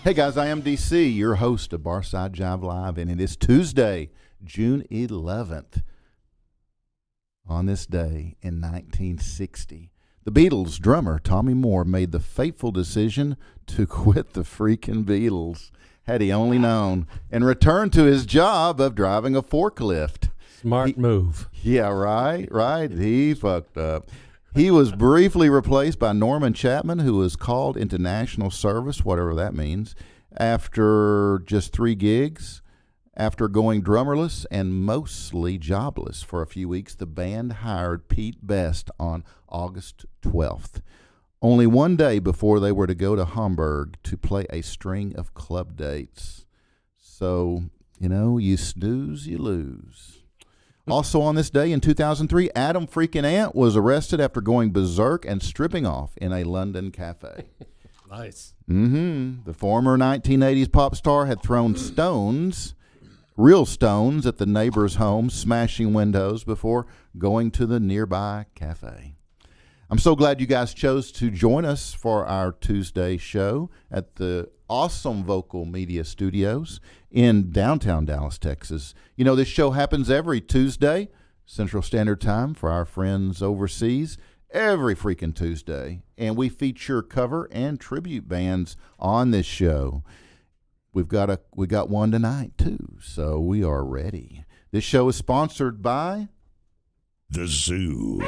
Hey guys, I am DC, your host of Barside Jive Live, and it is Tuesday, June 11th. On this day in 1960, the Beatles' drummer Tommy Moore made the fateful decision to quit the freaking Beatles, had he only known, and return to his job of driving a forklift. Smart move. Yeah, right. He fucked up. He was briefly replaced by Norman Chapman, who was called into national service, whatever that means, after just 3 gigs. After going drummerless and mostly jobless for a few weeks, the band hired Pete Best on August 12th, only one day before they were to go to Hamburg to play a string of club dates. So, you snooze, you lose. Also on this day in 2003, Adam freaking Ant was arrested after going berserk and stripping off in a London cafe. Nice. The former 1980s pop star had thrown real stones, at the neighbor's home, smashing windows before going to the nearby cafe. I'm so glad you guys chose to join us for our Tuesday show at the awesome Vocal Media Studios in downtown Dallas, Texas. This show happens every Tuesday, Central Standard Time, for our friends overseas, every freaking Tuesday. And we feature cover and tribute bands on this show. We got one tonight, too, so we are ready. This show is sponsored by The Zoo.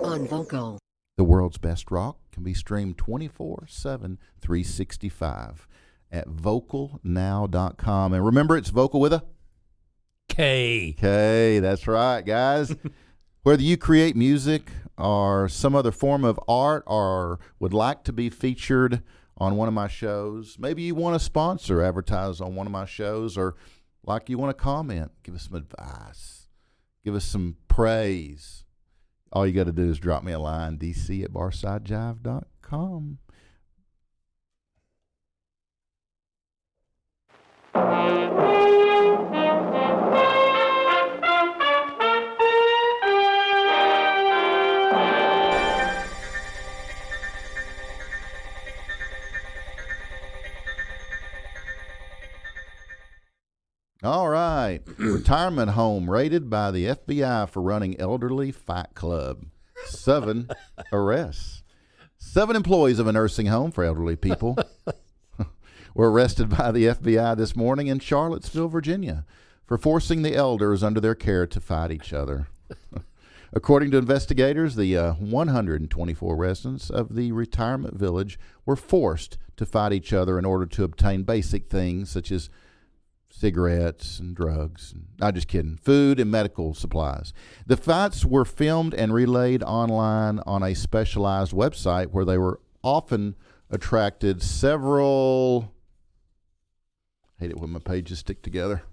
On Vocal. The world's best rock can be streamed 24/7, 365 at vocalnow.com. And remember, it's vocal with a K. K. That's right, guys. Whether you create music or some other form of art or would like to be featured on one of my shows, maybe you want to sponsor, advertise on one of my shows, or like you want to comment, give us some advice, give us some praise. All you got to do is drop me a line, dc@barsidejive.com. All right. Retirement home raided by the FBI for running elderly fight club. 7 arrests. 7 employees of a nursing home for elderly people were arrested by the FBI this morning in Charlottesville, Virginia, for forcing the elders under their care to fight each other. According to investigators, the 124 residents of the retirement village were forced to fight each other in order to obtain basic things such as cigarettes and drugs. Not just kidding. Food and medical supplies. The fights were filmed and relayed online on a specialized website where they were often attracted several... I hate it when my pages stick together.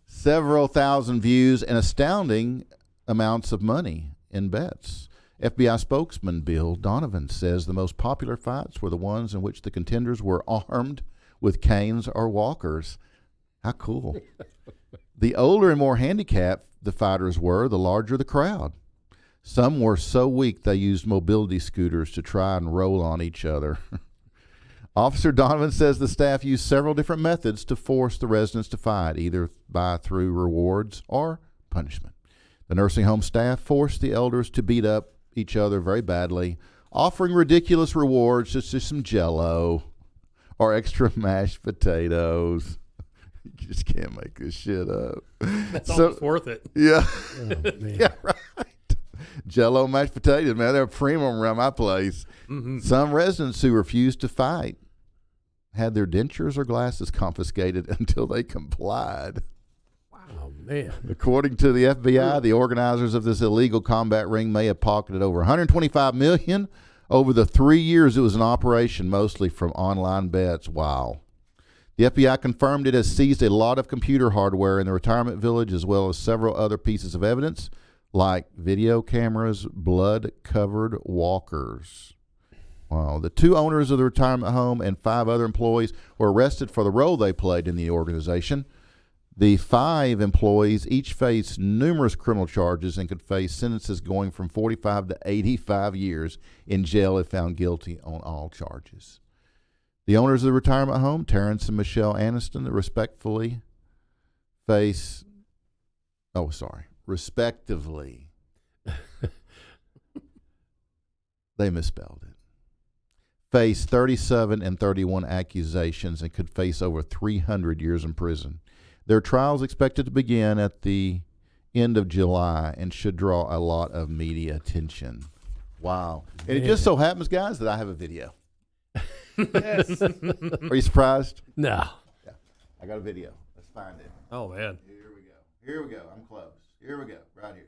Several thousand views and astounding amounts of money in bets. FBI spokesman Bill Donovan says the most popular fights were the ones in which the contenders were armed with canes or walkers. How cool. The older and more handicapped the fighters were, the larger the crowd. Some were so weak they used mobility scooters to try and roll on each other. Officer Donovan says the staff used several different methods to force the residents to fight, either through rewards or punishment. The nursing home staff forced the elders to beat up each other very badly, offering ridiculous rewards such as some Jell-O or extra mashed potatoes. You just can't make this shit up. That's almost worth it. Yeah. Oh, Yeah, right. Jell-O mashed potatoes, man. They're a premium around my place. Mm-hmm. Some residents who refused to fight had their dentures or glasses confiscated until they complied. Wow. Oh, man. According to the FBI, the organizers of this illegal combat ring may have pocketed over $125 million over the 3 years it was in operation, mostly from online bets. Wow. The FBI confirmed it has seized a lot of computer hardware in the retirement village, as well as several other pieces of evidence, like video cameras, blood-covered walkers. Wow. The 2 owners of the retirement home and 5 other employees were arrested for the role they played in the organization. The 5 employees each face numerous criminal charges and could face sentences going from 45 to 85 years in jail if found guilty on all charges. The owners of the retirement home, Terrence and Michelle Aniston, respectively, they misspelled it, face 37 and 31 accusations and could face over 300 years in prison. Their trial is expected to begin at the end of July and should draw a lot of media attention. Wow. And it just so happens, guys, that I have a video. Yes. Are you surprised? No. Yeah. I got a video. Let's find it. Oh, man. Here we go. I'm close. Here we go. Right here.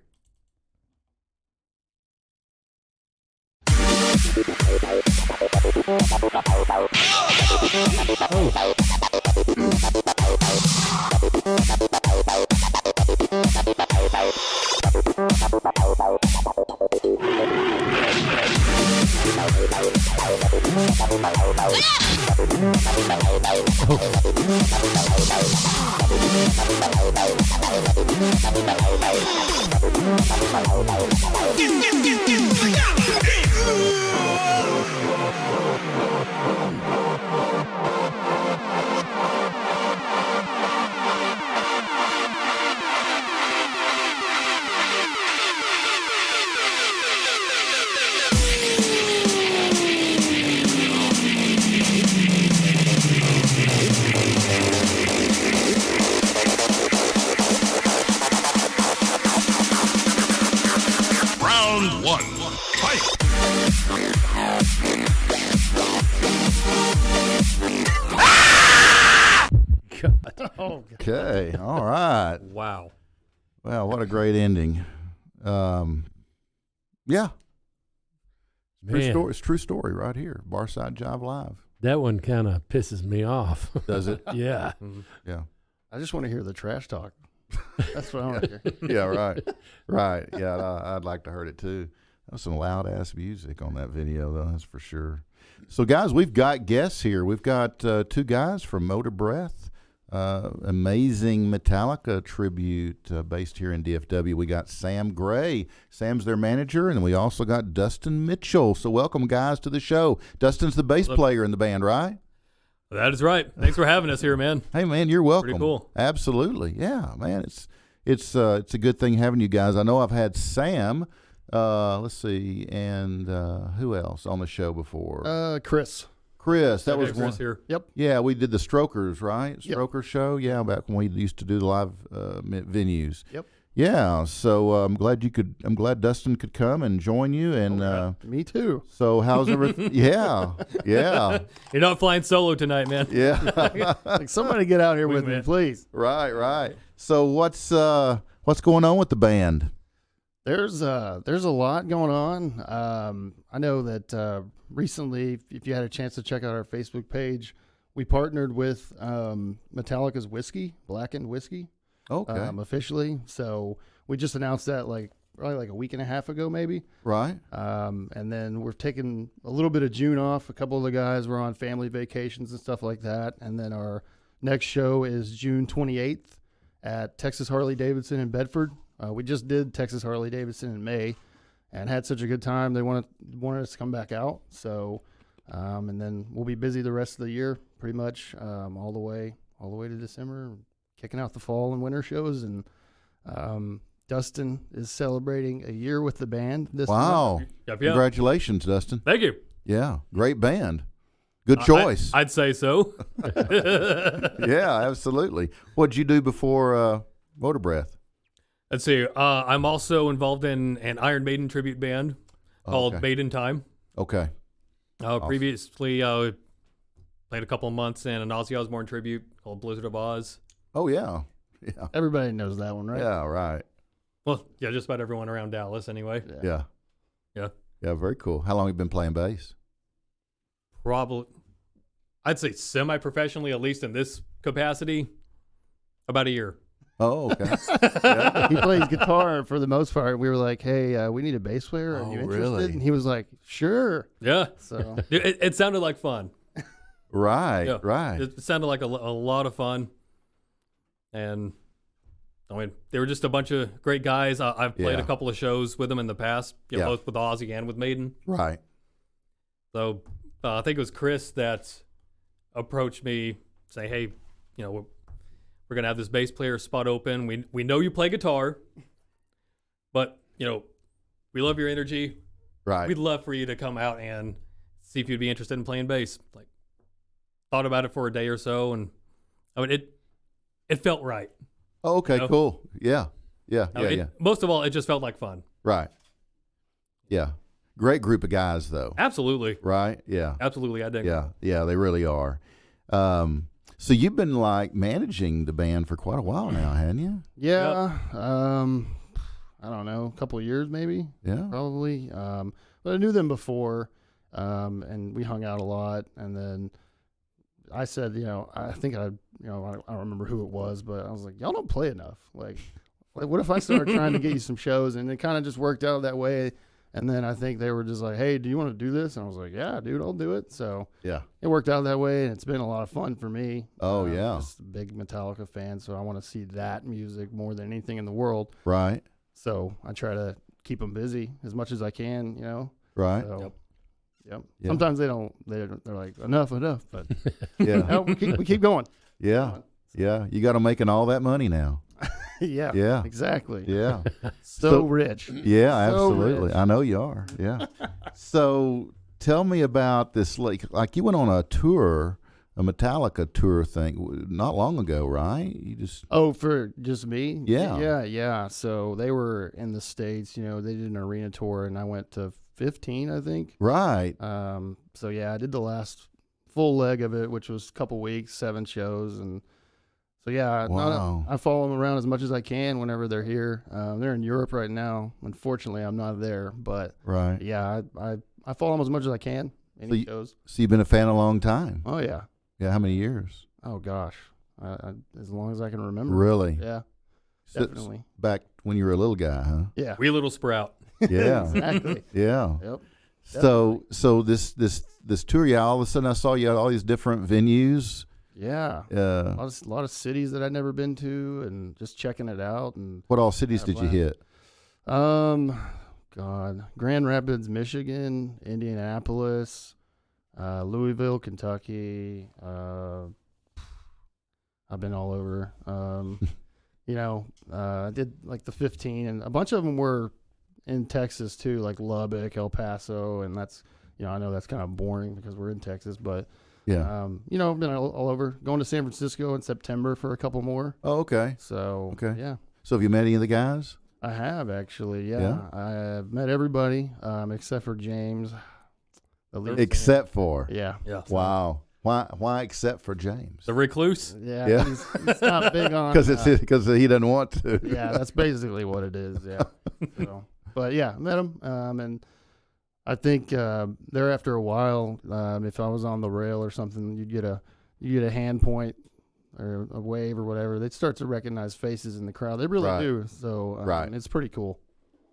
Round 1. Fight. God. Oh, Okay. All right. Wow. Well, what a great ending. Yeah. True Man, story. It's a true story right here. Barside Jive Live. that one kind of pisses me off. Does it? Yeah. Yeah. I just want to hear the trash talk. That's what I want to hear. Yeah, right. Right. Yeah, I'd like to heard it too. That was some loud ass music on that video, though, that's for sure. So, guys, we've got guests here. We've got 2 guys from Motorbreath, amazing Metallica tribute based here in DFW. We got Sam Gray. Sam's their manager, and we also got Dustin Mitchell. So, welcome, guys, to the show. Dustin's the bass player in the band, right? That is right. Thanks for having us here, man. Hey, man, you're welcome. Pretty cool. Absolutely, yeah, man. It's a good thing having you guys. I know I've had Sam. Let's see, and who else on the show before? Chris. Chris. That Okay, was Chris one. here. Yep. Yeah, we did the Strokers, right? Yep. Stroker show. Yeah, back when we used to do the live venues. Yep. Yeah, so I'm glad Dustin could come and join you. And Me too. so how's everything? Yeah, yeah, You're not flying solo tonight, man. yeah. Like, somebody get out here with me, Wingman. please. Right. So what's going on with the band? There's a lot going on. I know that recently, if you had a chance to check out our Facebook page, we partnered with Metallica's whiskey, blackened whiskey, Okay. officially. So we just announced that probably like a week and a half ago, maybe. Right. And then we're taking a little bit of June off. A couple of the guys were on family vacations and stuff like that. And then our next show is June 28th at Texas Harley Davidson in Bedford. We just did Texas Harley Davidson in May and had such a good time. They wanted us to come back out. So, and then we'll be busy the rest of the year, pretty much all the way to December, kicking out the fall and winter shows. And Dustin is celebrating a year with the band this Wow. month. Yep. Congratulations, Dustin. Thank you. Yeah, great band. Good choice. I'd say so. Yeah, absolutely. What'd you do before Motorbreath? Let's see. I'm also involved in an Iron Maiden tribute band called Okay. Maiden Time. Okay. Previously, played a couple of months in an Ozzy Osbourne tribute called Blizzard of Oz. Oh, yeah. Yeah. Everybody knows that one, right? Yeah, right. Well, yeah, just about everyone around Dallas anyway. Yeah. Yeah. Yeah, very cool. How long have you been playing bass? Probably, I'd say semi-professionally, at least in this capacity, about a year. Oh, okay. He plays guitar for the most part. We were like, hey, we need a bass player. Are Oh, you interested? really? And he was like, sure. Yeah. So It sounded like fun. Right, Yeah. right. It sounded like a lot of fun. And, I mean, they were just a bunch of great guys. I've played Yeah. a couple of shows with them in the past, Yeah. both with Ozzy and with Maiden. Right. So I think it was Chris that approached me saying, hey, we're going to have this bass player spot open. We know you play guitar, but, we love your energy. Right. We'd love for you to come out and see if you'd be interested in playing bass. Like, thought about it for a day or so, and I mean, it felt right. Oh, okay, know? cool. Yeah. Yeah, I mean, yeah. Most of all, it just felt like fun. Right. Yeah. Great group of guys, though. Absolutely. Right? Yeah. Absolutely, I dig it. Yeah. Yeah, they really are. So you've been, managing the band for quite a while now, hadn't you? yeah, I don't know, a couple of years maybe, Yeah. probably. But I knew them before, and we hung out a lot. And then I said, I think I don't remember who it was, but I was like, y'all don't play enough. Like what if I started trying to get you some shows? And it kind of just worked out that way. And then I think they were just like, hey, do you want to do this? And I was like, yeah, dude, I'll do it. So Yeah. it worked out that way, and it's been a lot of fun for me. Oh, yeah. Just a big Metallica fan, so I want to see that music more than anything in the world. Right. So I try to keep them busy as much as I can, Right. So, Yep. Yep. Yeah. Sometimes they're like, enough, but Yeah. no, we keep going. Yeah. Yeah. You got them making all that money now. Yeah. Yeah. Exactly. Yeah. So rich. Yeah, So absolutely. rich. I know you are. Yeah. So tell me about this. Like you went on a tour, a Metallica tour thing, not long ago, right? You just Oh, for just me? Yeah. Yeah. So they were in the States, they did an arena tour, and I went to 15, I think. right. So yeah, I did the last full leg of it, which was a couple weeks, 7 shows, and so yeah, Wow. I follow them around as much as I can whenever they're here. They're in Europe right now. Unfortunately, I'm not there, but Right. yeah, I follow them as much as I can. Any shows? So you've been a fan a long time. Oh yeah. Yeah. How many years? Oh gosh, as long as I can remember. Really? Yeah, So- definitely. Back when you were a little guy, huh? Yeah. Wee little sprout. Yeah. Exactly. Yeah. Yep. So this tour, yeah, all of a sudden I saw you at all these different venues. Yeah. Uh, A lot of cities that I'd never been to, and just checking it out. And what all cities did you hit? Grand Rapids, Michigan, Indianapolis, Louisville, Kentucky. I've been all over. I did like the 15, and a bunch of them were in Texas too, like Lubbock, El Paso, and that's I know that's kind of boring because we're in Texas, but Yeah. I've been all over. Going to San Francisco in September for a couple more. Oh, okay. So Okay. yeah. So have you met any of the guys? I have actually, yeah. Yeah? I've met everybody except for James. The lead Except for. singer. Yeah. Wow. Why except for James? The recluse. Yeah, Yeah. He's not big on Because he doesn't want to. yeah, that's basically what it is. Yeah. So, but yeah, I met him, and I think there after a while, if I was on the rail or something, you get a hand point or a wave or whatever. They'd start to recognize faces in the crowd. They really Right. do. So Right. it's pretty cool.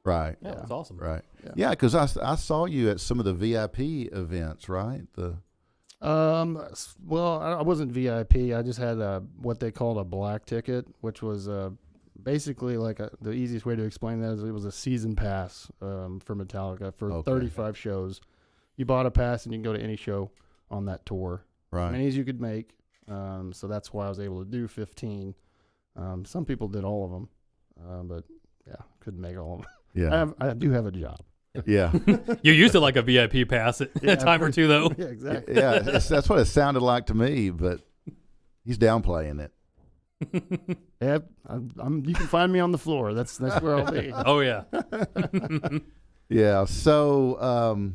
Right. Yeah, that's awesome. Right. Yeah. Yeah, because I saw you at some of the VIP events, right? Well, I wasn't VIP. I just had what they called a black ticket, which was basically like the easiest way to explain that is it was a season pass for Metallica for Okay. 35 shows. You bought a pass and you can go to any show on that tour, as Right. many as you could make. So that's why I was able to do 15. Some people did all of them, but yeah, couldn't make all of them. Yeah. I do have a job. Yeah. You used it like a VIP pass at a time or two, though. Yeah, exactly. Yeah. That's what it sounded like to me, but he's downplaying it. Yeah, you can find me on the floor. That's where I'll be. Oh yeah. Yeah. So,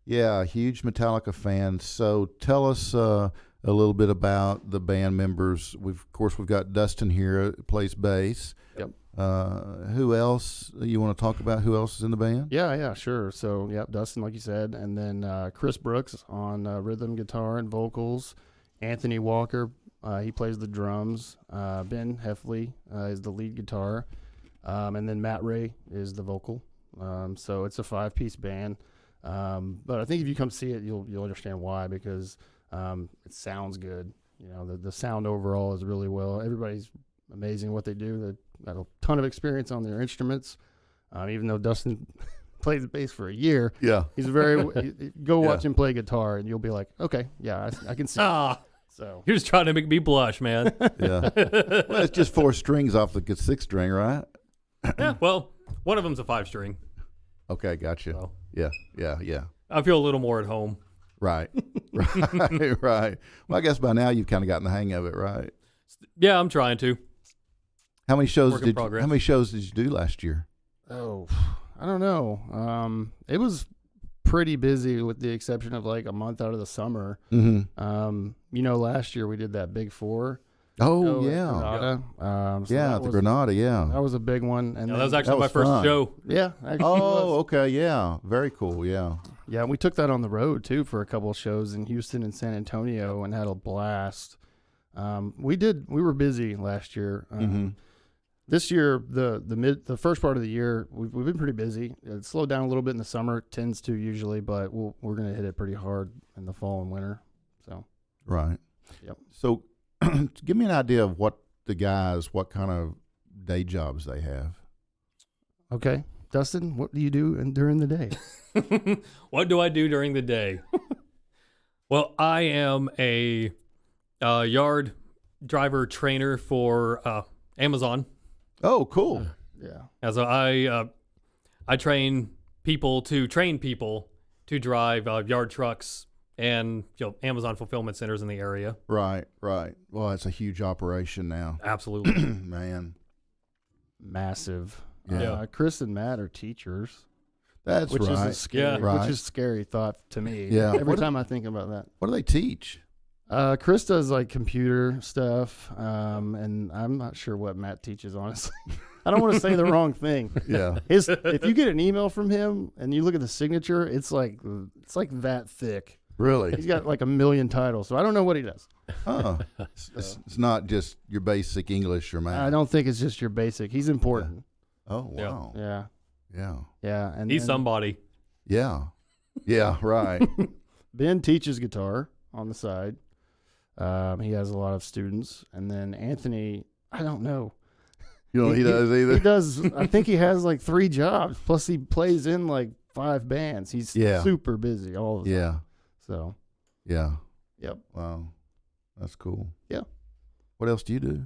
huge Metallica fan. So tell us, a little bit about the band members. We've got Dustin here, plays bass. Yep. Who else you want to talk about? Who else is in the band? Yeah, sure. So, Dustin, like you said, and then Chris Brooks on rhythm guitar and vocals. Anthony Walker, he plays the drums. Ben Heffley is the lead guitar, and then Matt Ray is the vocal. So it's a 5-piece band. But I think if you come see it, you'll understand why, because it sounds good. The sound overall is really well. Everybody's amazing at what they do. They've got a ton of experience on their instruments. Even though Dustin played the bass for a year, he's go watch him play guitar, and you'll be like, okay, I can see. So You're just trying to make me blush, man. Yeah. Well, it's just 4 strings off the 6-string, right? Yeah, well, one of them's a 5-string. Okay, gotcha. So Yeah. I feel a little more at home. Right. Right. Well, I guess by now you've kind of gotten the hang of it, right? Yeah, I'm trying to. How many shows Work in progress. How many shows did you do last year? Oh, I don't know. It was pretty busy with the exception of like a month out of the summer. Mm-hmm. Last year we did that Big 4. Oh, at yeah. Granada. So Yeah, that the was- Granada, yeah. That was a big one. And Yeah, then, that was actually That my was first fun. show. yeah, actually Oh, was. okay, yeah. Very cool, yeah. Yeah, we took that on the road too for a couple of shows in Houston and San Antonio and had a blast. We were busy last year. This year, the first part of the year, we've been pretty busy. It slowed down a little bit in the summer, tends to usually, but we're going to hit it pretty hard in the fall and winter. So Right. Yep. So give me an idea of what kind of day jobs they have. okay, Dustin, what do you do during the day? What do I do during the day? Well, I am a yard driver trainer for Amazon. Oh, cool. Yeah. As I train people to to drive yard trucks and Amazon fulfillment centers in the area. Right. Well, it's a huge operation now. Absolutely. Man. Massive. Yeah. Chris and Matt are teachers. That's Which right. is a scary, Yeah. Right. which is a scary thought to me. Yeah. Every What- time I think about that. What do they teach? Chris does like computer stuff, and I'm not sure what Matt teaches. Honestly, I don't want to say the wrong thing. Yeah. If you get an email from him and you look at the signature, it's like that thick. Really? He's got like a million titles, so I don't know what he does. Oh. It's not just your basic English or math. I don't think it's just your basic. He's important. Oh, wow. Yeah. And He's and somebody. Yeah. Yeah, right. Ben teaches guitar on the side. He has a lot of students, and then Anthony, I don't know. You know, he does either. He does. I think he has like 3 jobs. Plus, he plays in like 5 bands. He's super busy all the time. Yeah. So, Yeah. yep. Wow. That's cool. Yeah. What else do you do?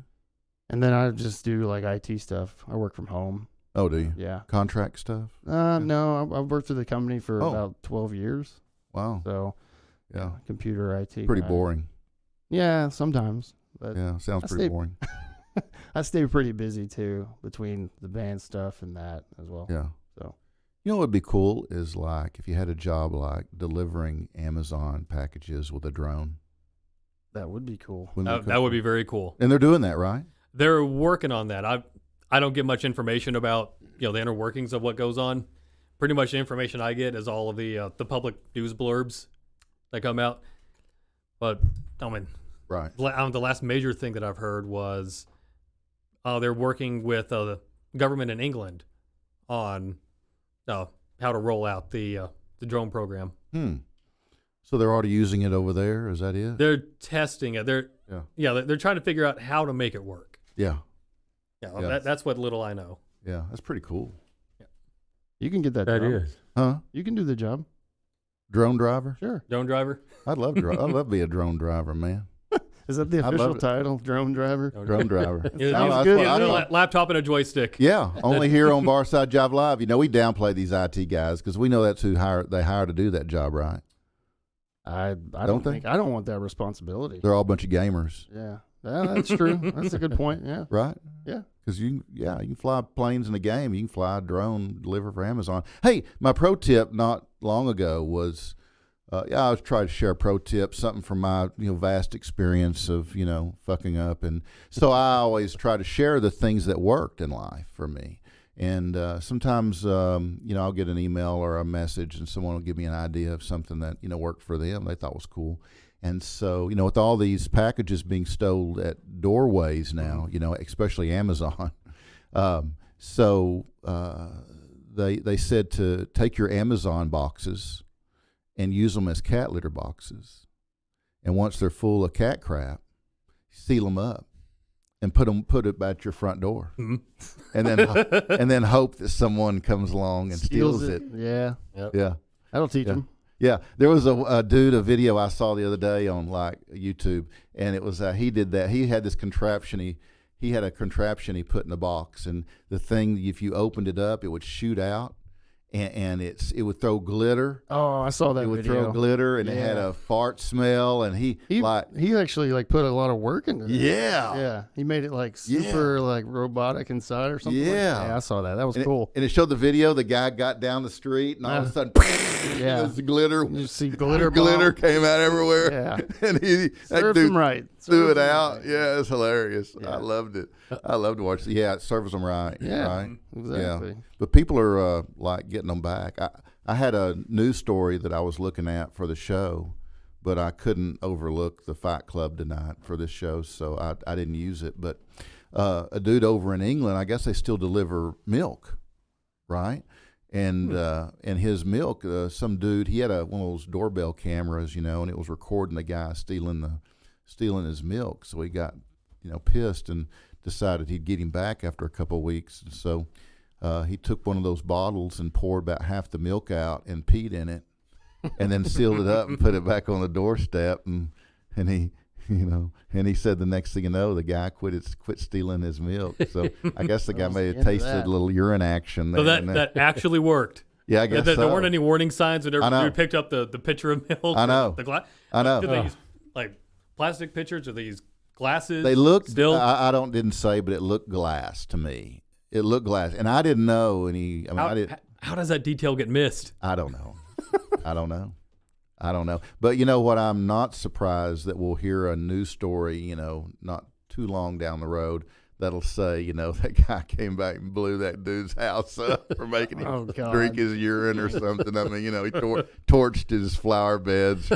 And then I just do like IT stuff. I work from home. Oh, do you? Yeah. Contract stuff? No, I've worked for the company for about 12 years. Wow. So, Yeah. computer IT. Pretty guy. boring. Yeah, sometimes. But Yeah. Sounds I pretty stay- boring. I stay pretty busy too between the band stuff and that as well. Yeah. So, You know what would be cool is like if you had a job like delivering Amazon packages with a drone. that would be cool. Wouldn't That would be very cool. And they're doing that, right? They're working on that. I don't get much information about the inner workings of what goes on. Pretty much the information I get is all of the public news blurbs that come out. But I mean, Right. the last major thing that I've heard was they're working with the government in England on how to roll out the drone program. So they're already using it over there. Is that it? They're testing it. They're trying to figure out how to make it work. Yeah. Yeah, that's what little I know. Yeah. That's pretty cool. You can get that. That job. is. Huh? You can do the job. Drone driver? Sure. Drone driver. I'd love to be a drone driver, man. Is that the I love official it. title? Drone driver? Drone driver. Yeah, No, sounds that's good. what I a thought. laptop and a joystick. Yeah, only here on Barside Jive Live. You know, we downplay these IT guys because we know that's who they hire to do that job, right? I Don't don't they? think I don't want that responsibility. They're all a bunch of gamers, Yeah. That's true. That's a good point. Yeah. right? Yeah. Because you can fly planes in a game. You can fly a drone, deliver for Amazon. Hey, my pro tip not long ago was I always try to share a pro tip, something from my vast experience of fucking up, and so I always try to share the things that worked in life for me. And sometimes I'll get an email or a message, and someone will give me an idea of something that worked for them they thought was cool. And so with all these packages being stowed at doorways now, especially Amazon, they said to take your Amazon boxes and use them as cat litter boxes. And once they're full of cat crap, seal them up and put it at your front door. Mm-hmm. and then hope that someone comes along and steals it. Yeah. Yep. Yeah. That'll teach them. Yeah. There was a video I saw the other day on like YouTube, and it was he did that. He had this contraption. He had a contraption he put in the box, and the thing, if you opened it up, it would shoot out. And it would throw glitter. Oh, I saw that video. It would throw glitter, and it had a fart smell, and he actually put a lot of work into it. Yeah. Yeah. He made it like super like robotic inside or something. Yeah, I saw that. That was cool. And it showed the video. The guy got down the street, and all of a sudden, the glitter. You see glitter came out everywhere. Yeah. And served him right. Threw it out. Right. Yeah, it's hilarious. Yeah. I loved it. I love to watch it. Yeah, it serves them right. Yeah, right? Exactly. Yeah. But people are like getting them back. I had a news story that I was looking at for the show, but I couldn't overlook the Fight Club tonight for this show, so I didn't use it. But a dude over in England, I guess they still deliver milk, right? And his milk, some dude, he had one of those doorbell cameras, and it was recording the guy stealing his milk. So he got pissed and decided he'd get him back after a couple of weeks. And so he took one of those bottles and poured about half the milk out and peed in it, and then sealed it up and put it back on the doorstep. And he said the next thing you know, the guy quit stealing his milk. So I guess the guy may have tasted a little urine action. So that actually worked. Yeah, I guess there weren't any warning signs whenever you picked up the pitcher of milk. I know. The glass. I know. Did they use like plastic pitchers, or they use glasses? They looked still. I didn't say, but it looked glass to me. It looked glass, and I didn't know any. How does that detail get missed? I don't know. I don't know. But you know what? I'm not surprised that we'll hear a news story, not too long down the road, that'll say, that guy came back and blew that dude's house up for making him drink his urine or something. I mean, he torched his flower beds.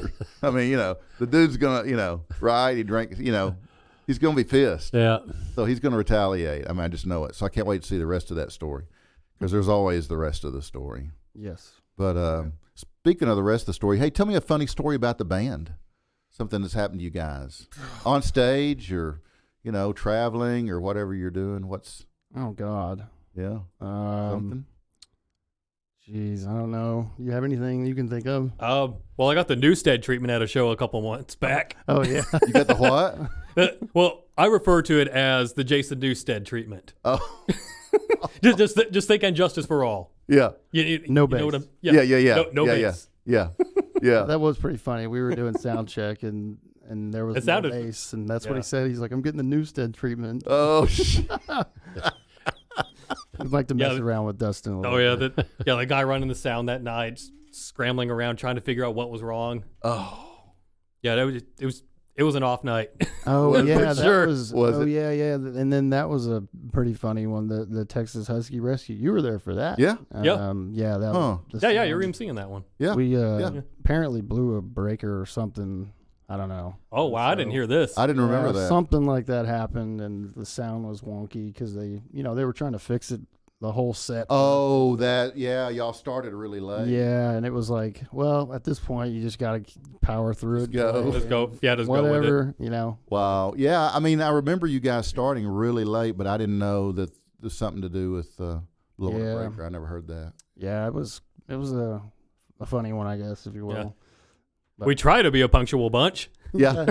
The dude's gonna, right? He drank, he's gonna be pissed. Yeah. So he's gonna retaliate. I just know it. So I can't wait to see the rest of that story, because there's always the rest of the story. Yes. But speaking of the rest of the story, hey, tell me a funny story about the band. Something that's happened to you guys on stage, or traveling, or whatever you're doing. Oh God. Yeah. Something. Jeez, I don't know. You have anything you can think of? Well, I got the Newstead treatment at a show a couple months back. Oh yeah. You got the what? Well, I refer to it as the Jason Newstead treatment. Oh. just think Injustice for All. Yeah. No bass. Yeah. No bass. Yeah. That was pretty funny. We were doing sound check, and there was no bass, and that's what he said. He's like, "I'm getting the Newstead treatment." Oh shit. I'd like to mess around with Dustin a little bit. The guy running the sound that night, scrambling around trying to figure out what was wrong. Oh. Yeah, it was an off night. Oh yeah, sure. Was it? Yeah, and then that was a pretty funny one. The Texas Husky Rescue. You were there for that. Yeah. Yeah. Yeah. That was yeah. You were even seeing that one. Yeah. We apparently blew a breaker or something. I don't know. Oh wow, I didn't hear this. I didn't remember that. Something like that happened, and the sound was wonky because they were trying to fix it the whole set. Oh, y'all started really late. Yeah, and it was like, well, at this point, you just got to power through it. Just go. Yeah, just whatever, go with it. Wow. Yeah, I remember you guys starting really late, but I didn't know that there's something to do with blowing a breaker. I never heard that. Yeah, it was a funny one, I guess, if you will. Yeah. We try to be a punctual bunch. Yeah,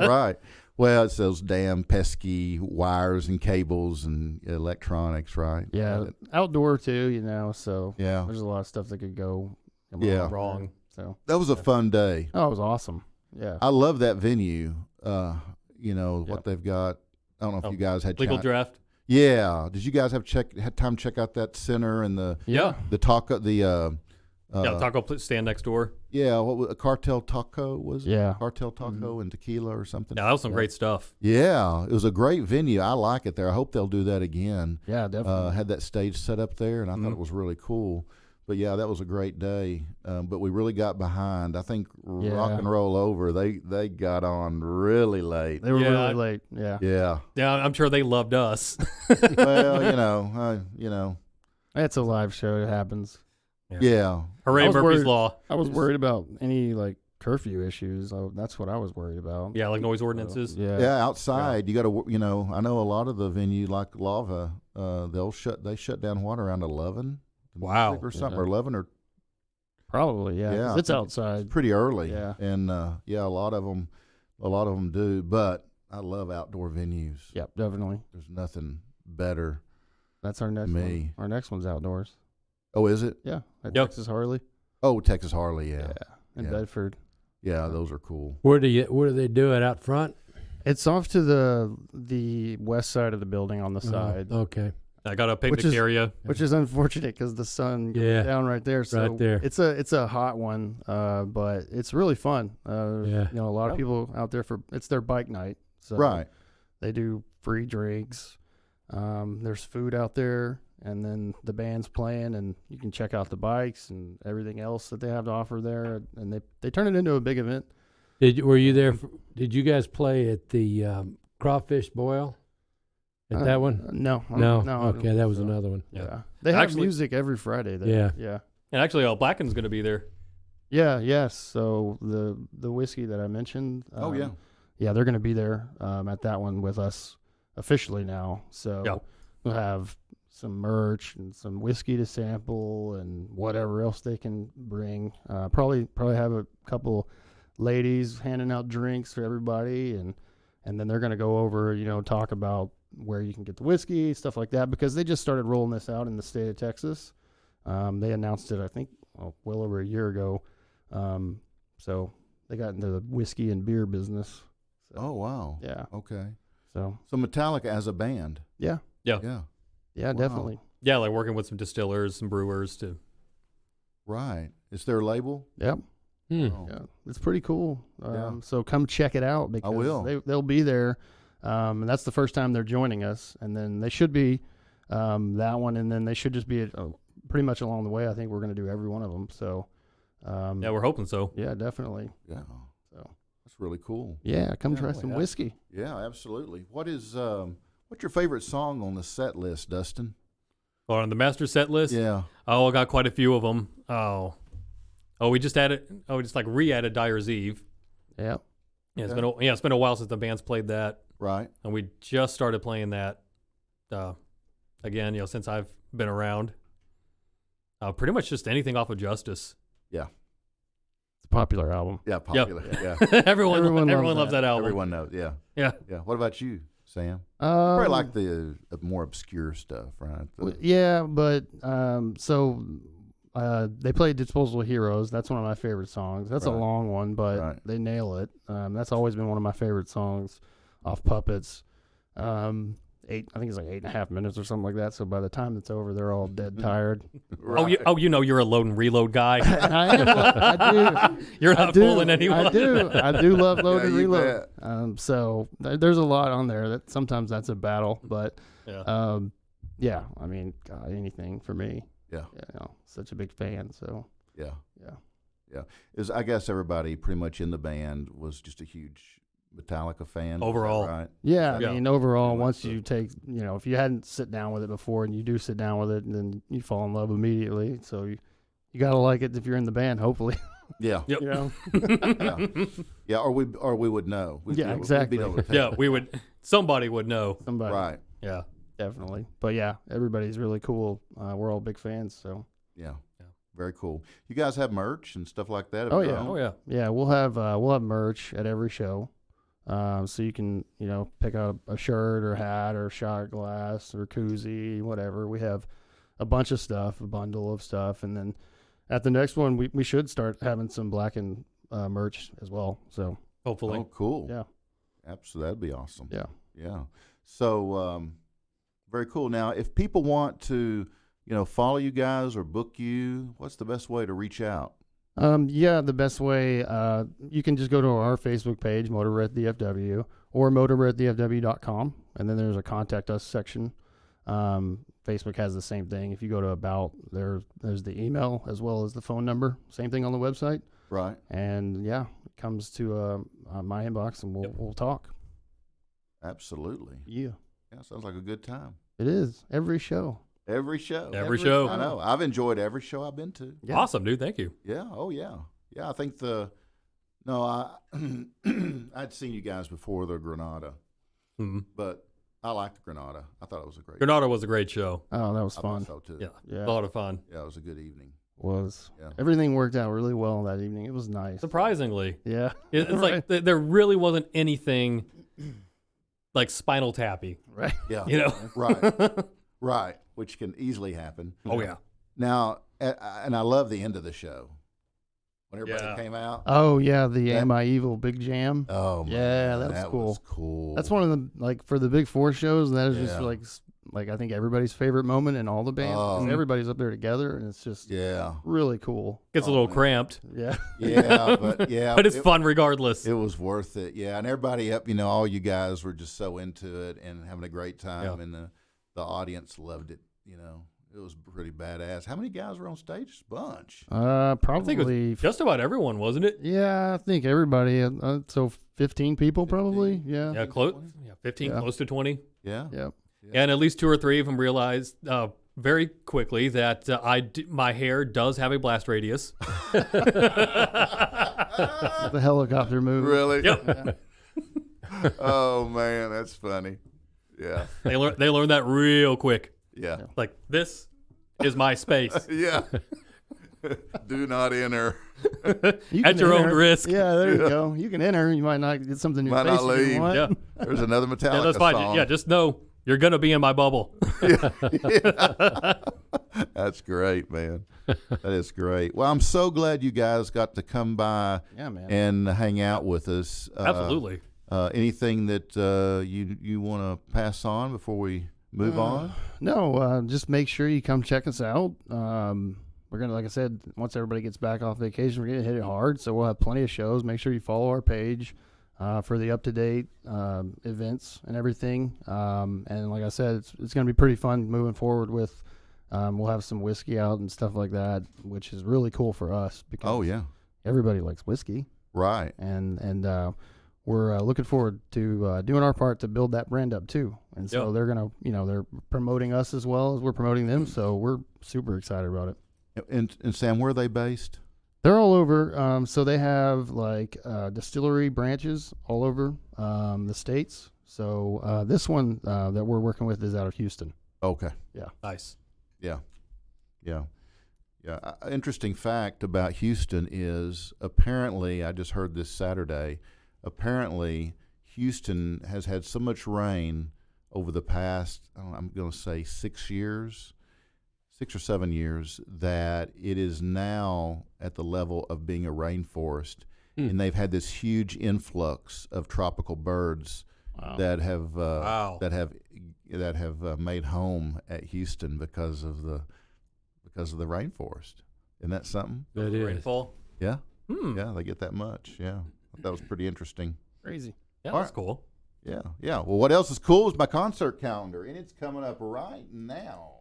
right. Well, it's those damn pesky wires and cables and electronics, right? Yeah, outdoor too, so yeah, there's a lot of stuff that could go wrong. So that was a fun day. Oh, it was awesome. Yeah. I love that venue. What they've got. I don't know if you guys had legal draft. Yeah. Did you guys had time to check out that center and the Taco stand next door. Yeah, what was a Cartel Taco was it? Yeah. Cartel Taco and tequila or something. Yeah, that was some great stuff. Yeah, it was a great venue. I like it there. I hope they'll do that again. Yeah, definitely. Had that stage set up there, and I thought it was really cool. But yeah, that was a great day. But we really got behind. I think Rock and Roll Over, they got on really late. They were really late. Yeah. Yeah. Yeah, I'm sure they loved us. Well, you know. It's a live show. It happens. Yeah. Hooray, was Murphy's worried- Law. I was worried about any curfew issues. That's what I was worried about. Yeah, like noise ordinances. Yeah, outside you got to. I know a lot of the venue like Lava. They shut down around 11. Wow. Or something, or 11 or Probably, yeah. 'Cause Yeah. it's outside. pretty early. Yeah. And a lot of them do. But I love outdoor venues. Yep, definitely. There's nothing better. That's our next Me. one. Our next one's outdoors. Oh, is it? Yeah, at Yep. Texas Harley. Oh, Texas Harley. Yeah. In Yeah. Bedford. Yeah, those are cool. Where do they do it out front? It's off to the west side of the building on the side, Okay. I got a picnic is- area. which is unfortunate because the sun goes Yeah. down right there. So Right there. It's a hot one, but it's really fun. Yeah. A lot of people out there it's their bike night. So Right. They do free drinks. There's food out there, and then the band's playing, and you can check out the bikes and everything else that they have to offer there. And they turn it into a big event. Were you there? Did you guys play at the Crawfish Boil? At that one? No. No. No. Okay, that was So, another one. Yeah. They have Actually- music every Friday there. Yeah. Yeah. And actually, Blacken's going to be there. Yeah, yes. So the whiskey that I mentioned. Oh, yeah. Yeah, they're going to be there at that one with us officially now. So Yeah. we'll have some merch and some whiskey to sample and whatever else they can bring. Probably have a couple ladies handing out drinks for everybody, and then they're going to go over, talk about where you can get the whiskey, stuff like that, because they just started rolling this out in the state of Texas. They announced it, I think, well over a year ago. So they got into the whiskey and beer business. So, Oh, wow. yeah. Okay. So So Metallica as a band. yeah, Yeah. yeah, definitely. Yeah, like working with some distillers, some brewers to. Right. Is there a label? Yep. Hmm. Oh. Yeah, it's pretty cool. Yeah. So come check it out because will. they'll be there. And that's the first time they're joining us. And then they should be that one, and then they should just be pretty much along the way. I think we're going to do every one of them. So Yeah, we're hoping so. yeah, definitely. Yeah. So That's really cool. yeah, come try Yeah. some whiskey. Yeah, absolutely. What's your favorite song on the set list, Dustin? Or on the master set list. Yeah. Oh, I got quite a few of them. We just added. We just like re-added Dyer's Eve. Yeah. Yeah, it's been a while since the band's played that, Right. and we just started playing that again. Since I've been around. Pretty much just anything off of Justice. Yeah. It's a popular album. Yeah, popular. Yeah. everyone Everyone loves that album. Everyone knows. Yeah. Yeah. Yeah. What about you, Sam? Probably Um, like the more obscure stuff, right? Yeah, but they played Disposable Heroes. That's one of my favorite songs. That's a Right. long one, but Right. they nail it. That's always been one of my favorite songs off Puppets. I think it's like 8.5 minutes or something like that. So by the time it's over, they're all dead tired. Right. You're a load and reload guy. I do. You're not fooling anyone. I do love Load and you Reload. bet. So there's a lot on there that sometimes that's a battle, but Yeah. yeah, I mean, God, anything for me. Yeah. Such a big fan. So Yeah. yeah. Yeah. I guess everybody pretty much in the band was just a huge Metallica fan. Is that Overall. right? Yeah, Yeah. I mean, overall, Pretty much once so. you take, if you hadn't sit down with it before and you do sit down with it, then you fall in love immediately. So you got to like it if you're in the band, hopefully. Yeah. Yep. Yeah. Yeah. Or we would know. We'd Yeah, be able- we'd be exactly. able to tell. Yeah, we would. Somebody would know. Somebody. Right. Yeah. Definitely. But yeah, everybody's really cool. We're all big fans. So Yeah. Yeah. Very cool. You guys have merch and stuff like that? of Oh, your yeah. own? Oh yeah. yeah, we'll have merch at every show. So you can, pick out a shirt or hat or shot glass or koozie, whatever. We have a bunch of stuff, a bundle of stuff. And then at the next one, we should start having some Blackened merch as well. So, Hopefully. Oh, cool. yeah. Absolutely. That'd be awesome. Yeah. Yeah. So, very cool. Now, if people want to follow you guys or book you, what's the best way to reach out? The best way, you can just go to our Facebook page, Motorbreath DFW, or motorbreathdfw.com, and then there's a contact us section. Facebook has the same thing. If you go to about, there's the email as well as the phone number. Same thing on the website. Right. And it comes to my inbox, and we'll talk. Absolutely. Yeah. Yeah, sounds like a good time. It is every show. Every show. Every show. I know. I've enjoyed every show I've been to. Yeah. Awesome, dude. Thank you. Yeah. Oh, yeah. Yeah, I think I'd seen you guys before the Granada, Mm-hmm. but I liked the Granada. I thought it was a great Granada was a great show. Oh, that was I fun. thought so, too. Yeah. Yeah. A lot of fun. Yeah, it was a good evening. Yeah. Everything worked out really well that evening. It was nice. Surprisingly. Yeah. It's Right. like there really wasn't anything like Spinal Tappy. Right. Yeah. Right. Right. Which can easily happen. Oh, yeah. Now, and I love the end of the show when everybody came out. Oh yeah, the Am I Evil Big Jam. Oh, my Yeah, God, that was cool. Was cool. That's one of the for the Big Four shows. That is just Yeah. like I think everybody's favorite moment in all the bands. 'Cause everybody's up there together, and it's just really cool. Gets a little cramped, Yeah. but it's fun regardless. It was worth it. Yeah, and everybody up, all you guys were just so into it and having a great time, and the audience loved it. It was pretty badass. How many guys were on stage? Just a bunch. I think Probably. it was just about everyone, wasn't it? Yeah, I think everybody. So 15 people probably. Yeah. Yeah, close. 20? Yeah, 15, Yeah. close to 20. Yeah. Yep. And at least 2 or 3 of them realized very quickly that my hair does have a blast radius. The helicopter move. Really? Yep. Oh man, that's funny. Yeah. They learned that real quick. Yeah. Like, this is my space. Yeah. Do not enter. You At can your own enter. risk. Yeah, there you go. You can enter. You might not get something in your Might face not you leave. want. Yeah. There's another Metallica Yeah, that's fine. song. Yeah, just know you're going to be in my bubble. That's great, man. That is great. Well, I'm so glad you guys got to come by Yeah, man. and hang out with us. Absolutely. Anything that you want to pass on before we move on? No, just make sure you come check us out. We're going to, like I said, once everybody gets back off vacation, we're going to hit it hard. So we'll have plenty of shows. Make sure you follow our page for the up-to-date events and everything. And like I said, it's going to be pretty fun moving forward with, we'll have some whiskey out and stuff like that, which is really cool for us because Oh, yeah. everybody likes whiskey. Right. And we're looking forward to doing our part to build that brand up too. And so they're gonna, they're promoting us as well as we're promoting them. So we're super excited about it. And Sam, where are they based? They're all over. So they have like distillery branches all over the states. So this one that we're working with is out of Houston. Okay. Nice. Yeah. Interesting fact about Houston is apparently, I just heard this Saturday, apparently Houston has had so much rain over the past, I'm going to say 6 or 7 years, that it is now at the level of being a rainforest. And they've had this huge influx of tropical birds that have made home at Houston because of the rainforest. Isn't that something? That is. Rainfall. Yeah. Yeah, they get that much. Yeah. That was pretty interesting. Crazy. Yeah, All that's cool. Yeah. Well, what else is cool is my concert calendar, and it's coming up right now.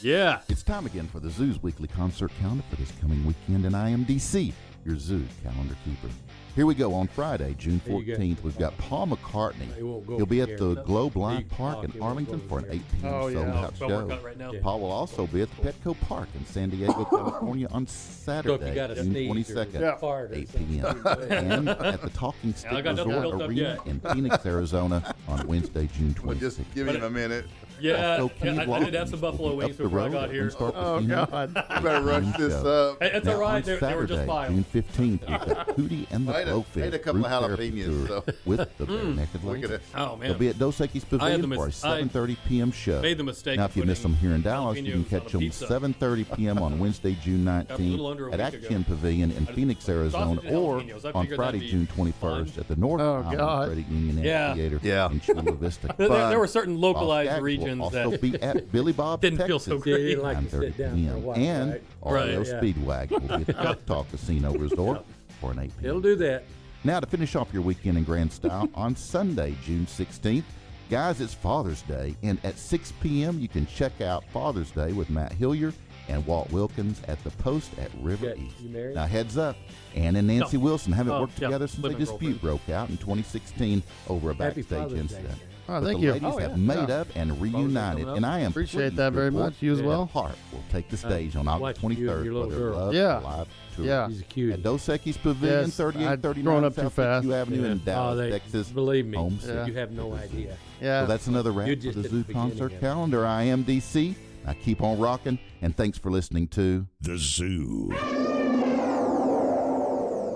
Yeah. It's time again for the Zoo's weekly concert calendar for this coming weekend in IMDC, your Zoo calendar keeper. Here we go. On Friday, June There you go. 14th, we've got Paul McCartney. They won't go He'll be from at the here. Globe Live Big Park talk, in it won't Arlington go for an from 8 here. p.m. Oh, yeah. sold-out Well, we're show. cut right now. Yeah. Paul will also be at the Petco Park in San Diego, California on So if Saturday, you got a June sneeze 22nd. Yeah. fart or 8 something, p.m. and at the Talking Stick I got nothing Resort built up Arena yet. in Phoenix, Arizona on Wednesday, June 26th. Just give him a minute. Yeah, Also, Kenny I did have Loggins some will buffalo be wings up the before I road got at here. Winstar Oh Casino. God. You better rush this up. Hey, it's Now, all right. on They were just Saturday, fine. June 15th, we've got Hootie and the Blowfish. made a couple Group of therapy jalapenos, tour so. with the Bare Naked Ladies. Oh, man. They'll be at Dos Equis I had the Pavilion for a mis- I 7:30 p.m. show. Made the mistake Now, of if you miss putting them here in Dallas, you can jalapenos catch on a them pizza. 7:30 p.m. on Wednesday, June Got a little 19th under a at week Action ago. Pavilion in Phoenix, Arizona, sausage and or jalapenos. I on figured Friday, that'd June be 21st fun. at the North Oh, Island God. Credit Union Yeah. Amphitheater in Chula Vista. There were certain localized Boss Gags will regions also that be at Billy Bob, didn't feel Texas, so Yeah, great. you didn't like to 9:30 sit down for a p.m. while, And right? REO Right. Speedwag will be at the Choctaw Casino Resort for an 8 p.m. It'll do that. Now, to finish off your weekend in grand style, on Sunday, June 16th, guys, it's Father's Day, and at 6 p.m., you can check out Father's Day with Matt Hillier and Walt Wilkins at the Post at River You East. married? Now, heads up, Ann and Nancy No. Wilson haven't Oh, worked yeah, together since a living dispute broke out in 2016 over a Happy backstage Father's Day, incident. man. Oh, But thank the you. ladies Oh, have yeah. made Yeah. up and reunited, coming up. and I am Appreciate pleased that to very report much. You as Yeah. well. Hart will take the stage on August Watch you and 23rd your for little their girl. Love Yeah. Live tour. Yeah. He's a cutie. At Dos Equis Pavilion, Yes, 3839 I'd grown up too South fast. Lakeview Avenue in Dallas, they, Texas. Believe me, home city. Yeah. you have no idea. Yeah. So that's another wrap You're for just the at the Zoo beginning Concert of it. Calendar. I am DC. I keep on rocking, and thanks for listening to The Zoo.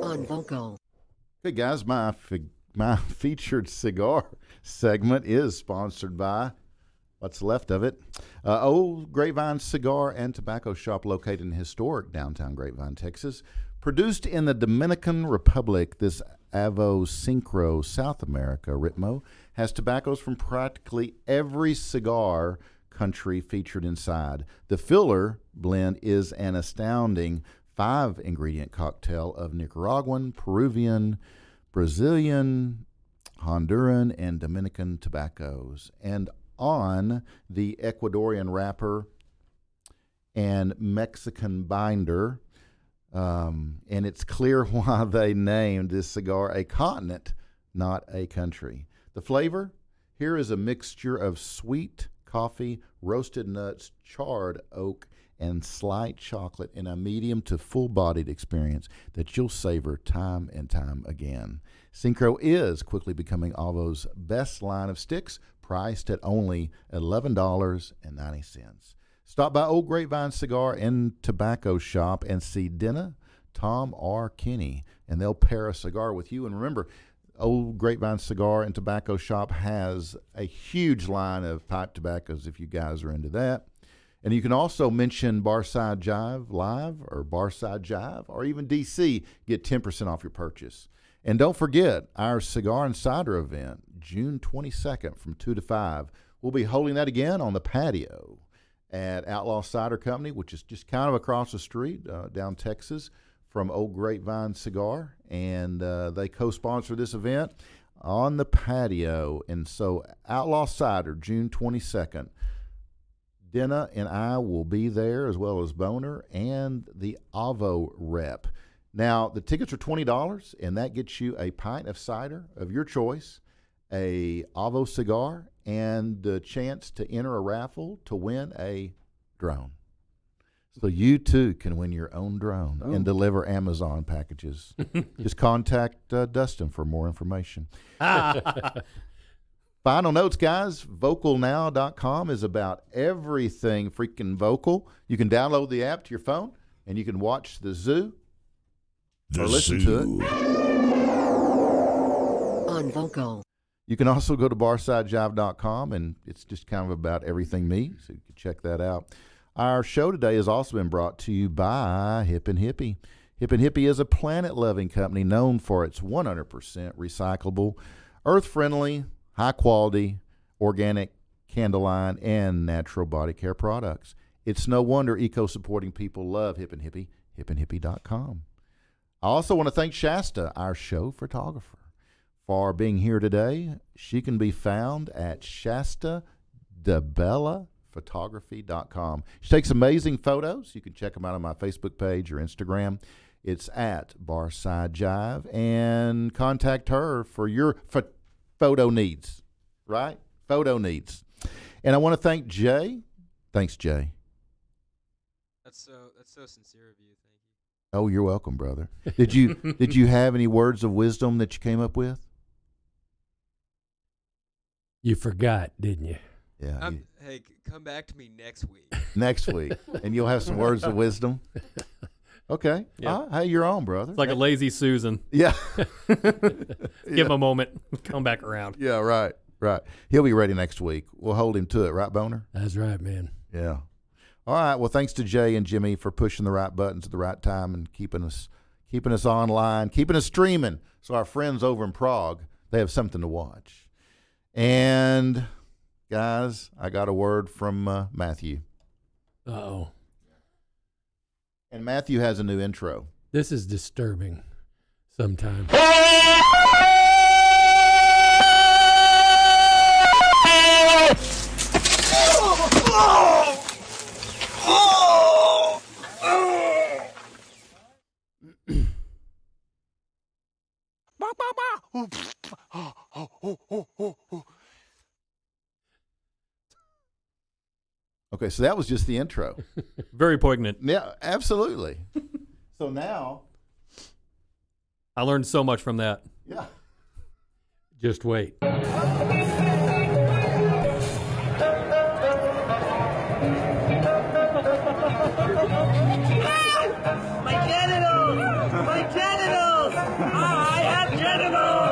On vocal. Hey guys, my featured cigar segment is sponsored by what's left of it. Old Grapevine Cigar and Tobacco Shop located in historic downtown Grapevine, Texas. Produced in the Dominican Republic, this Avo Syncro South America Ritmo has tobaccos from practically every cigar country featured inside. The filler blend is an astounding 5-ingredient cocktail of Nicaraguan, Peruvian, Brazilian, Honduran, and Dominican tobaccos. And on the Ecuadorian wrapper and Mexican binder, and it's clear why they named this cigar a continent, not a country. The flavor here is a mixture of sweet coffee, roasted nuts, charred oak, and slight chocolate in a medium to full-bodied experience that you'll savor time and time again. Syncro is quickly becoming Avo's best line of sticks, priced at only $11.90. Stop by Old Grapevine Cigar and Tobacco Shop and see Denna, Tom, or Kenny, and they'll pair a cigar with you. And remember, Old Grapevine Cigar and Tobacco Shop has a huge line of pipe tobaccos if you guys are into that. And you can also mention Barside Jive Live or Barside Jive or even DC, get 10% off your purchase. And don't forget our Cigar and Cider event, June 22nd from 2 to 5. We'll be holding that again on the patio at Outlaw Cider Company, which is just kind of across the street down Texas from Old Grapevine Cigar. And they co-sponsor this event on the patio. And so Outlaw Cider, June 22nd. Denna and I will be there, as well as Boner and the Avo rep. Now, the tickets are $20, and that gets you a pint of cider of your choice, a Avo cigar, and the chance to enter a raffle to win a drone. So you, too, can win your own drone and deliver Amazon packages. Just contact Dustin for more information. Final notes, guys. VocalNow.com is about everything freaking vocal. You can download the app to your phone, and you can watch the zoo or listen to it. On vocal. You can also go to BarsideJive.com, and it's just kind of about everything me, so you can check that out. Our show today has also been brought to you by Hip and Hippie. Hip and Hippie is a planet-loving company known for its 100% recyclable, earth-friendly, high-quality, organic candle line and natural body care products. It's no wonder eco-supporting people love Hip and Hippie, hipandhippie.com. I also want to thank Shasta, our show photographer, for being here today. She can be found at shastadebelaphotography.com. She takes amazing photos. You can check them out on my Facebook page or Instagram. It's at Barside Jive, and contact her for your photo needs, right? Photo needs. And I want to thank Jay. Thanks, Jay. That's so sincere of you. Thank you. Oh, you're welcome, brother. Did you have any words of wisdom that you came up with? You forgot, didn't you? Yeah. Hey, come back to me next week. Next week, and you'll have some words of wisdom. Okay. Yeah. Hey, you're on, brother. It's like a lazy Susan. Yeah. Give him a moment, come back around. Yeah, right. He'll be ready next week. We'll hold him to it, right, Boner? That's right, man. Yeah. All right. Well, thanks to Jay and Jimmy for pushing the right buttons at the right time and keeping us online, keeping us streaming. So our friends over in Prague, they have something to watch. And guys, I got a word from Matthew. Uh-oh. And Matthew has a new intro. This is disturbing sometimes. Okay, so that was just the intro. Very poignant. Yeah, absolutely. So now, I learned so much from that. yeah. Just wait. My genitals! My genitals! I have genitals!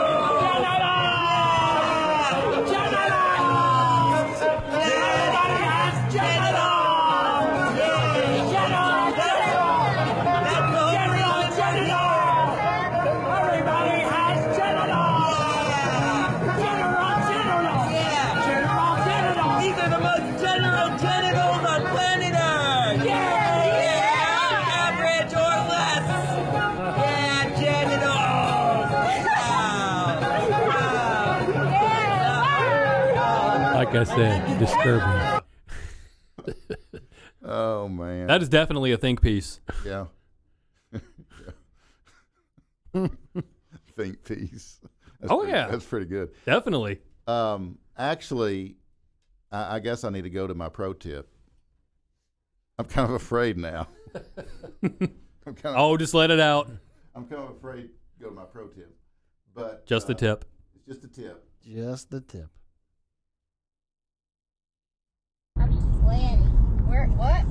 Genitals! Everybody has genitals! Genitals! That's the genitals! Everybody has genitals! Genitals! These are the most general genitals on planet Earth! Average or less! Yeah, genitals! Like I said, disturbing. Oh, man. That is definitely a think piece. Yeah. Think piece. That's pretty good. Definitely. Actually, I guess I need to go to my pro tip. I'm kind of afraid now. Just let it out. I'm kind of afraid to go to my pro tip. But Just the tip. It's just a tip. Just the tip. I'm sweaty. Where? What?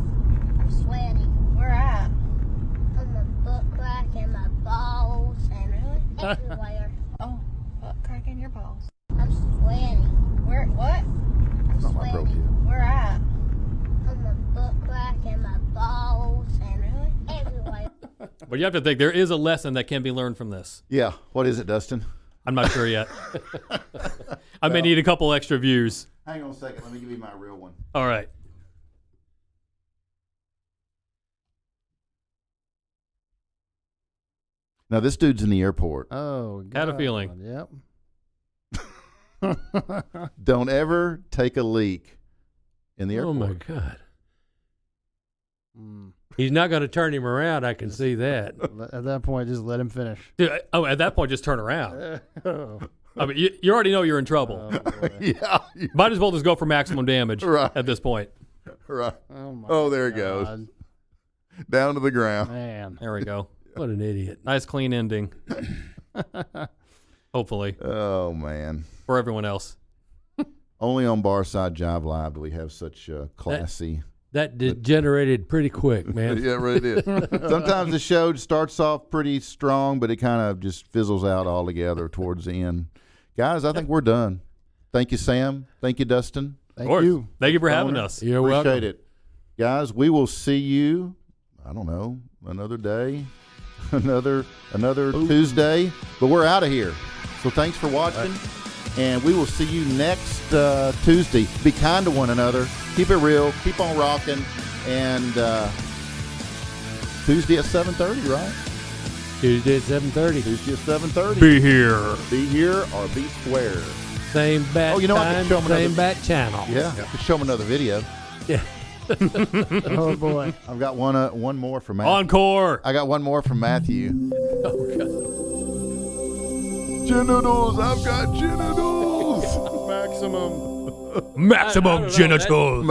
I'm sweaty. Where at? On my butt crack and my balls and everywhere. Oh, butt crack and your balls. I'm sweaty. Where? What? I'm Not my pro sweaty. tip. Where at? On my butt crack and my balls and everywhere. But you have to think there is a lesson that can be learned from this. Yeah. What is it, Dustin? I'm not sure yet. I may need a couple extra views. Hang on a second. Let me give you my real one. All right. Now, this dude's in the airport. Oh, Had a God. feeling. Yep. Don't ever take a leak in the Oh, airport. my God. Mm. He's not going to turn him around. I can see that. At that point, just let him finish. Dude, at that point, just turn around. Oh, I mean, you already know you're in trouble. boy. Yeah. Might as well just go for maximum damage Right. at this point. Right. Oh, my Oh, there it goes. God. Down to the ground. Man. There we go. What an idiot. Nice, clean ending. Hopefully, Oh, man. for everyone else. Only on Barside Jive Live do we have such classy. That degenerated pretty quick, man. Yeah, it really did. Sometimes the show starts off pretty strong, but it kind of just fizzles out altogether towards the end. Guys, I think we're done. Thank you, Sam. Thank you, Dustin. Thank Of course. you. Thank you for having us. You're Appreciate welcome. it. Guys, we will see you, I don't know, another day, another Tuesday, but we're out of here. So thanks for watching, and we will see you next Tuesday. Be kind to one another. Keep it real. Keep on rocking. And Tuesday at 7:30, right? Tuesday at 7:30. Tuesday at 7:30. Be here. Be here or be square. Same bat Oh, you know what? I time, can show 'em same another- bat channel. Yeah. Just show them another video. Yeah. Oh, boy. I've got one more from Matthew. Encore. I got one more from Matthew. Oh, God. Genitals. I've got genitals. Maximum. Maximum I don't know, genitals.